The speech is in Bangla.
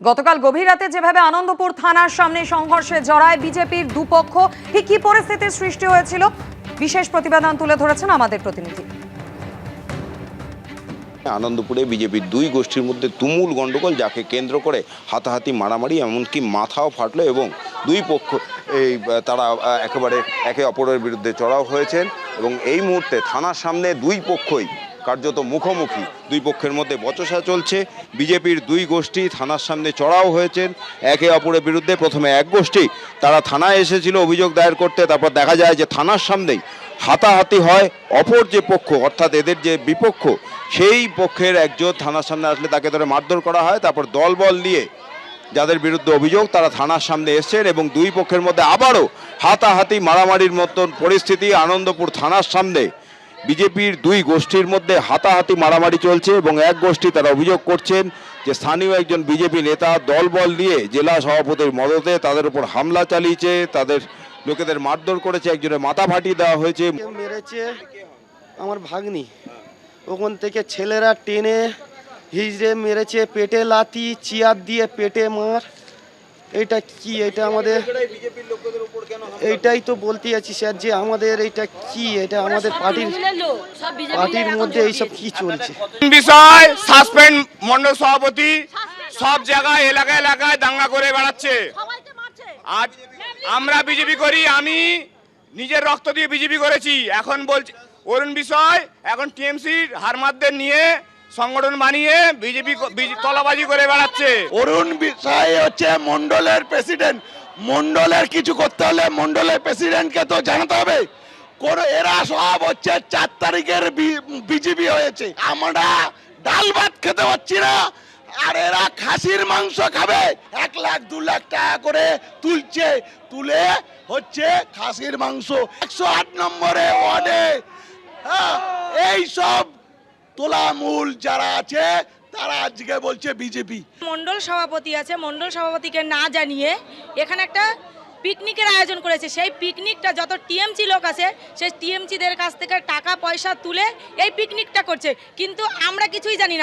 গতকাল গভীর রাতে যেভাবে আনন্দপুর থানার সামনে সংঘর্ষে জড়ায় বিজেপির দুপক্ষ, ঠিক কি পরিস্থিতির সৃষ্টি হয়েছিল বিশেষ প্রতিবেদন তুলে ধরেছেন আমাদের প্রতিনিধি। আনন্দপুরে বিজেপির দুই গোষ্ঠীর মধ্যে তুমুল গন্ডগোল, যাকে কেন্দ্র করে হাতাহাতি মারামারি, এমনকি মাথাও ফাটলো এবং দুই পক্ষ তারা একেবারে একে অপরের বিরুদ্ধে চড়াও হয়েছেন এবং এই মুহূর্তে থানার সামনে দুই পক্ষই কার্যত মুখোমুখি। দুই পক্ষের মধ্যে বচসা চলছে। বিজেপির দুই গোষ্ঠী থানার সামনে চড়াও হয়েছেন একে অপরের বিরুদ্ধে। প্রথমে এক গোষ্ঠী তারা থানায় এসেছিল অভিযোগ দায়ের করতে, তারপর দেখা যায় যে থানার সামনেই হাতাহাতি হয়। অপর যে পক্ষ অর্থাৎ এদের যে বিপক্ষ, সেই পক্ষের একজন থানার সামনে আসলে তাকে ধরে মারধর করা হয়। তারপর দলবল নিয়ে যাদের বিরুদ্ধে অভিযোগ তারা থানার সামনে এসছেন এবং দুই পক্ষের মধ্যে আবারও হাতাহাতি মারামারির মতন পরিস্থিতি। আনন্দপুর থানার সামনে বিজেপির দুই গোষ্ঠীর মধ্যে হাতাহাতি মারামারি চলছে এবং এক গোষ্ঠী তারা অভিযোগ করছেন যে স্থানীয় একজন বিজেপি নেতা দলবল নিয়ে জেলা সভাপতির মদতে তাদের উপর হামলা চালিয়েছে, তাদের লোকেদের মারধর করেছে, একজনের মাথা ফাটিয়ে দেওয়া হয়েছে। মেরেছে আমার ভাগ্নি, ওখান থেকে ছেলেরা টেনে হিজড়ে মেরেছে, পেটে লাথি, চিয়ার দিয়ে পেটে মার। এটা কি? এটা আমাদের এইটাই তো বলতে আছি স্যার, যে আমাদের এটা কি? এটা আমাদের পার্টির মধ্যে এইসব কি চলছে? বিষয় সাসপেন্ড মন্ডল সভাপতি সব জায়গায় এলাকায় এলাকায় দাঙ্গা করে বেড়াচ্ছে। আজ আমরা বিজেপি করি, আমি নিজের রক্ত দিয়ে বিজেপি করেছি। এখন বলছি অরুণ বিষয় এখন টিএমসির হারমাদদের নিয়ে সংগঠন বানিয়ে বিজেপি তলাবাজি করে বেড়াচ্ছে। অরুণ বিষয় হচ্ছে মন্ডলের প্রেসিডেন্ট। মন্ডলের কিছু করতে হলে মন্ডলের প্রেসিডেন্টকে তো জানাতে হবে। এরা সব হচ্ছে 4 তারিখের বিজেপি হয়েছে। আমরা ডাল ভাত খেতে পাচ্ছি না, আর এরা খাসির মাংস খাবে। 1 লাখ 2 লাখ টাকা করে তুলছে, তুলে হচ্ছে খাসির মাংস 108 নম্বরে ওয়ার্ডে। এই সব তোলামূল যারা আছে তারা আজকে বলছে বিজেপি। মন্ডল সভাপতি আছে, মন্ডল সভাপতিকে না জানিয়ে এখানে একটা পিকনিকের আয়োজন করেছে। সেই পিকনিকটা যত টিএমসি লোক আছে সেই টিএমসিদের কাছ থেকে টাকা পয়সা তুলে এই পিকনিকটা করছে, কিন্তু আমরা কিছুই জানি না।